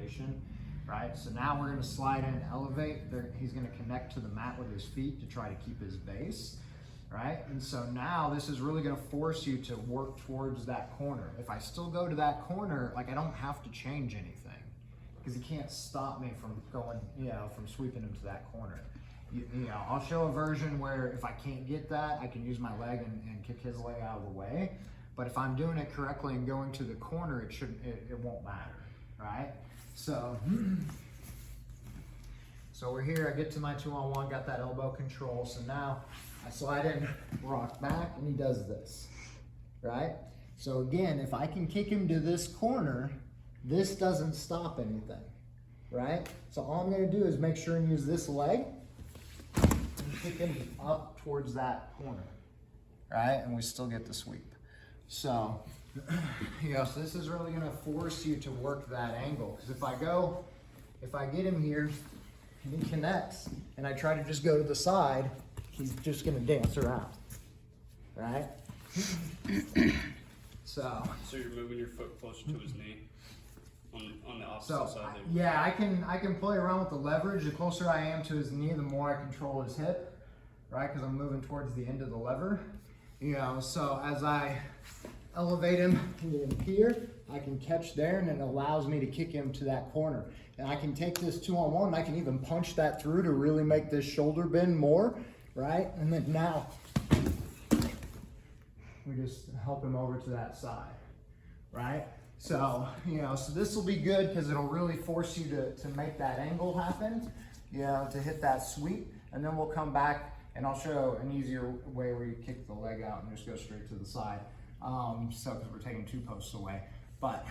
situation, right? So now we're gonna slide in and elevate. He's gonna connect to the mat with his feet to try to keep his base, right? And so now this is really gonna force you to work towards that corner. If I still go to that corner, like I don't have to change anything because he can't stop me from going, from sweeping him to that corner. I'll show a version where if I can't get that, I can use my leg and kick his leg out of the way. But if I'm doing it correctly and going to the corner, it won't matter, right? So we're here, I get to my 2-on-1, got that elbow control. So now I slide in, rock back, and he does this, right? So again, if I can kick him to this corner, this doesn't stop anything, right? So all I'm gonna do is make sure and use this leg and kick him up towards that corner, right? And we still get the sweep. So, so this is really gonna force you to work that angle. Because if I get him here and he connects and I try to just go to the side, he's just gonna dance around, right? So you're moving your foot closer to his knee on the opposite side. Yeah, I can play around with the leverage. The closer I am to his knee, the more I control his hip, right? Because I'm moving towards the end of the lever. So as I elevate him in here, I can catch there, and it allows me to kick him to that corner. And I can take this 2-on-1, and I can even punch that through to really make this shoulder bend more, right? And then now we just help him over to that side, right? So, so this will be good because it'll really force you to make that angle happen, to hit that sweep. And then we'll come back and I'll show an easier way where you kick the leg out and just go straight to the side. Because we're taking 2 posts away. But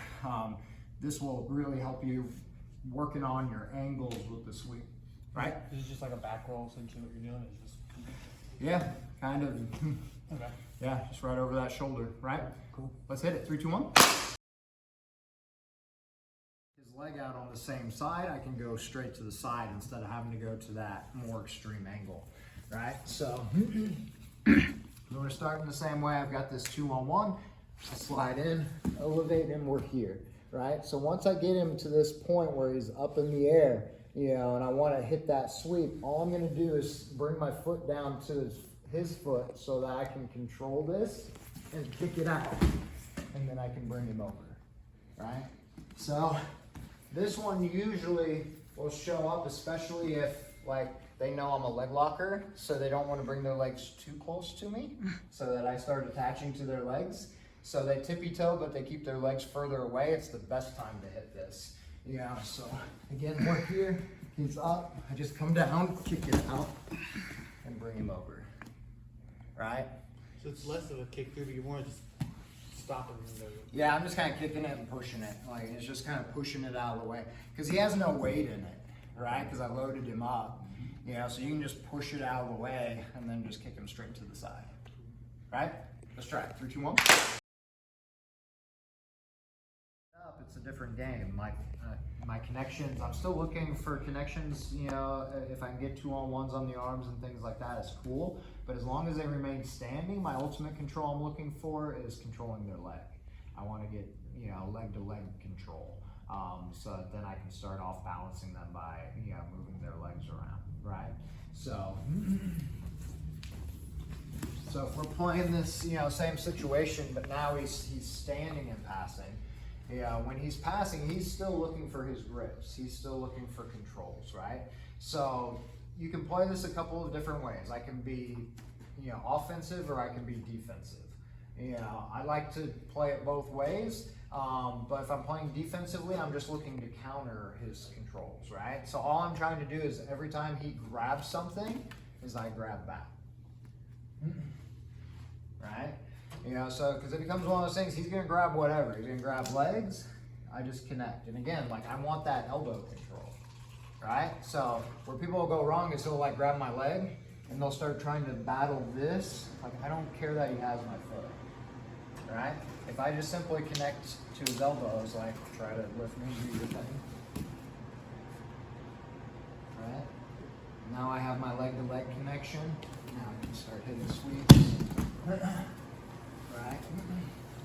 this will really help you working on your angles with the sweep, right? This is just like a back roll, essentially what you're doing is just... Yeah, kind of. Okay. Yeah, just right over that shoulder, right? Cool. Let's hit it, 3, 2, 1. His leg out on the same side, I can go straight to the side instead of having to go to that more extreme angle, right? So, we're starting the same way. I've got this 2-on-1. I slide in, elevate him, we're here, right? So once I get him to this point where he's up in the air, and I want to hit that sweep, all I'm going to do is bring my foot down to his foot so that I can control this and kick it out, and then I can bring him over, right? So this one usually will show up, especially if they know I'm a leg locker, so they don't want to bring their legs too close to me, so that I start attaching to their legs. So they tippy toe, but they keep their legs further away. It's the best time to hit this. So again, we're here, he's up, I just come down, kick it out, and bring him over, right? So it's less of a kick through, but you want to just stop him. Yeah, I'm just kind of kicking it and pushing it. It's just kind of pushing it out of the way. Because he has no weight in it, right? Because I loaded him up. So you can just push it out of the way and then just kick him straight to the side, right? Let's try it, 3, 2, 1. It's a different game. My connections, I'm still looking for connections, if I can get 2-on-1s on the arms and things like that, it's cool. But as long as they remain standing, my ultimate control I'm looking for is controlling their leg. I want to get, leg to leg control. So then I can start off balancing them by, moving their legs around, right? So if we're playing this, same situation, but now he's standing and passing. When he's passing, he's still looking for his grips. He's still looking for controls, right? So you can play this a couple of different ways. I can be, offensive or I can be defensive. I like to play it both ways. But if I'm playing defensively, I'm just looking to counter his controls, right? So all I'm trying to do is every time he grabs something, is I grab back, right? So because it becomes one of those things, he's gonna grab whatever. He's gonna grab legs, I just connect. And again, I want that elbow control, right? So where people will go wrong is they'll grab my leg and they'll start trying to battle this. I don't care that he has my foot, right? If I just simply connect to his elbows, try to lift me, do your thing, right? Now I have my leg-to-leg connection. Now I can start hitting sweeps, right?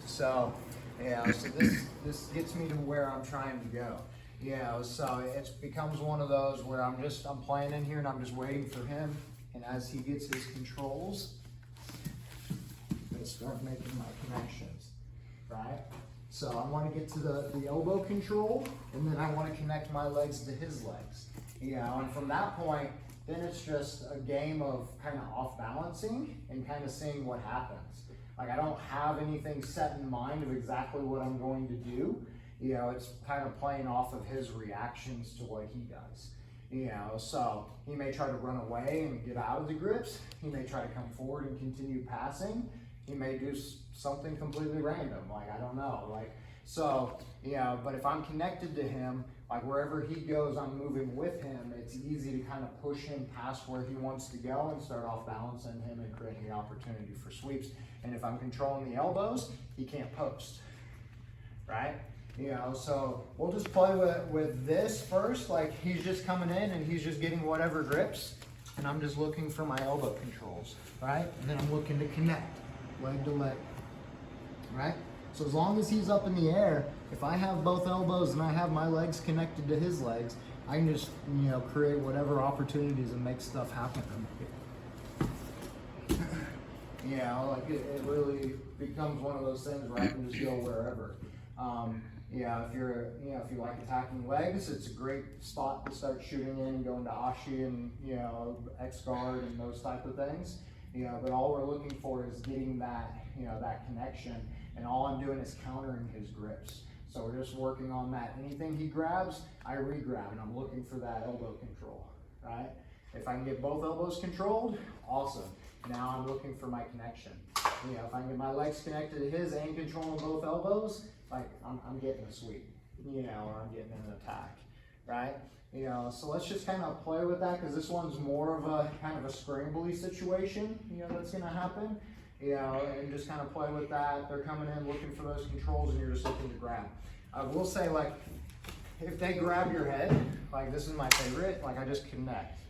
So, so this gets me to where I'm trying to go. You know, so it becomes one of those where I'm playing in here and I'm just waiting for him. And as he gets his controls, I start making my connections, right? So I want to get to the elbow control, and then I want to connect my legs to his legs. You know, and from that point, then it's just a game of kind of off balancing and kind of seeing what happens. Like, I don't have anything set in mind of exactly what I'm going to do. You know, it's kind of playing off of his reactions to what he does. You know, so he may try to run away and get out of the grips. He may try to come forward and continue passing. He may do something completely random, like, I don't know. Like, so, you know, but if I'm connected to him, like wherever he goes, I'm moving with him. It's easy to kind of push him past where he wants to go and start off balancing him and creating the opportunity for sweeps. And if I'm controlling the elbows, he can't post, right? You know, so we'll just play with this first. Like, he's just coming in and he's just getting whatever grips, and I'm just looking for my elbow controls, right? And then I'm looking to connect leg to leg, right? So as long as he's up in the air, if I have both elbows and I have my legs connected to his legs, I can just, you know, create whatever opportunities and make stuff happen. You know, like it really becomes one of those things where I can just go wherever. Yeah, if you like attacking legs, it's a great spot to start shooting in and going to Ashi and, you know, X guard and those type of things. You know, but all we're looking for is getting that, you know, that connection, and all I'm doing is countering his grips. So we're just working on that. Anything he grabs, I re-grab, and I'm looking for that elbow control, right? If I can get both elbows controlled, awesome. Now I'm looking for my connection. You know, if I can get my legs connected to his and controlling both elbows, like I'm getting a sweep, you know, or I'm getting an attack, right? You know, so let's just kind of play with that, because this one's more of a kind of a scrambly situation, you know, that's going to happen, you know, and just kind of play with that. They're coming in looking for those controls, and you're just looking to grab. I will say, like, if they grab your head, like this is my favorite, like I just connect.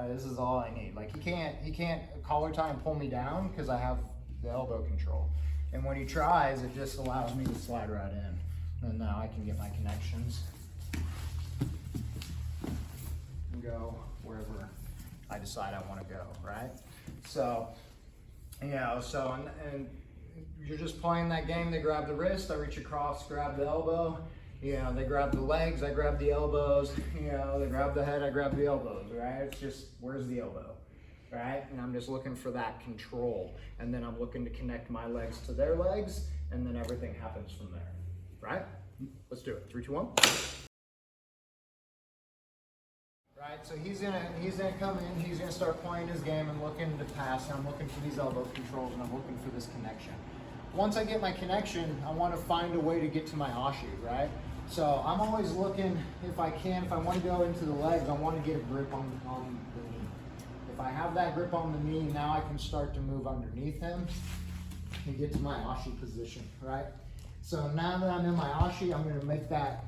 This is all I need. Like, he can't collar tie and pull me down because I have the elbow control. And when he tries, it just allows me to slide right in. And now I can get my connections and go wherever I decide I want to go, right? So, you know, so, and you're just playing that game. They grab the wrist, I reach across, grab the elbow. You know, they grab the legs, I grab the elbows. You know, they grab the head, I grab the elbows, right? It's just, where's the elbow, right? And I'm just looking for that control. And then I'm looking to connect my legs to their legs, and then everything happens from there, right? Let's do it. 3, 2, 1. Right, so he's gonna come in, he's gonna start playing his game and looking to pass, and I'm looking for these elbow controls, and I'm looking for this connection. Once I get my connection, I want to find a way to get to my Ashi, right? So I'm always looking, if I want to go into the legs, I want to get a grip on the knee. If I have that grip on the knee, now I can start to move underneath him and get to my Ashi position, right? So now that I'm in my Ashi, I'm going to make that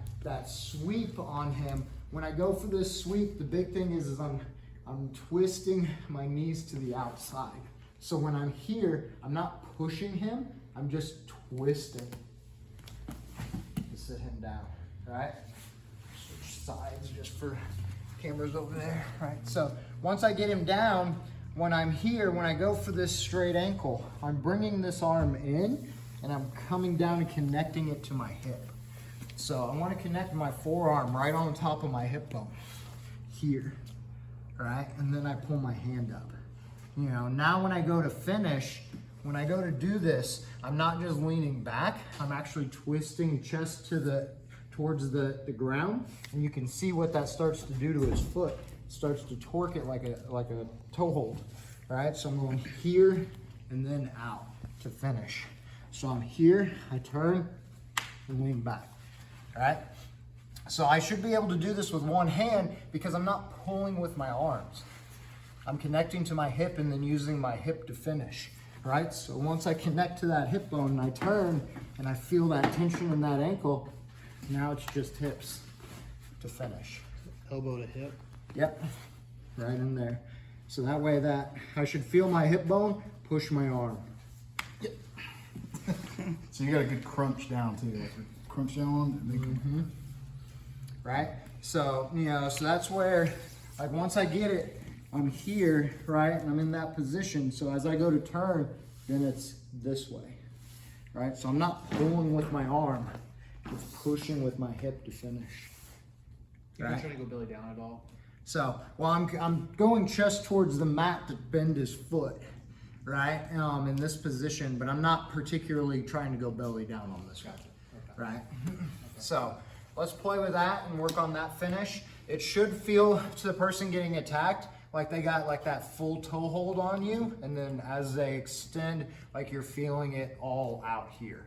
sweep on him. When I go for this sweep, the big thing is I'm twisting my knees to the outside. So when I'm here, I'm not pushing him, I'm just twisting to sit him down, right? Switch sides just for cameras over there, right? So once I get him down, when I'm here, when I go for this straight ankle, I'm bringing this arm in and I'm coming down and connecting it to my hip. So I want to connect my forearm right on top of my hip bone here, right? And then I pull my hand up. You know, now when I go to finish, when I go to do this, I'm not just leaning back, I'm actually twisting chest towards the ground, and you can see what that starts to do to his foot. It starts to torque it like a toe hold, right? So I'm going here and then out to finish. So I'm here, I turn and lean back, right? So I should be able to do this with one hand because I'm not pulling with my arms. I'm connecting to my hip and then using my hip to finish, right? So once I connect to that hip bone and I turn and I feel that tension in that ankle, now it's just hips to finish. Elbow to hip. Yep, right in there. So that way that I should feel my hip bone, push my arm. Yep. So you got a good crunch down too, like crunch down. And then right? So, you know, so that's where, like once I get it, I'm here, right? And I'm in that position. So as I go to turn, then it's this way, right? So I'm not pulling with my arm, it's pushing with my hip to finish. You're Right? not trying to go belly down at all. So, well, I'm going chest towards the mat to bend his foot, right? In this position, but I'm not particularly trying to go belly down on this guy, right? So, let's play with that and work on that finish. It should feel to the person getting attacked like they got like that full toe hold on you, and then as they extend, like you're feeling it all out here,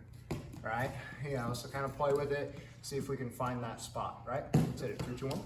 right? You know, so kind of play with it, see if we can find that spot, right? Let's hit it, 3, 2, 1.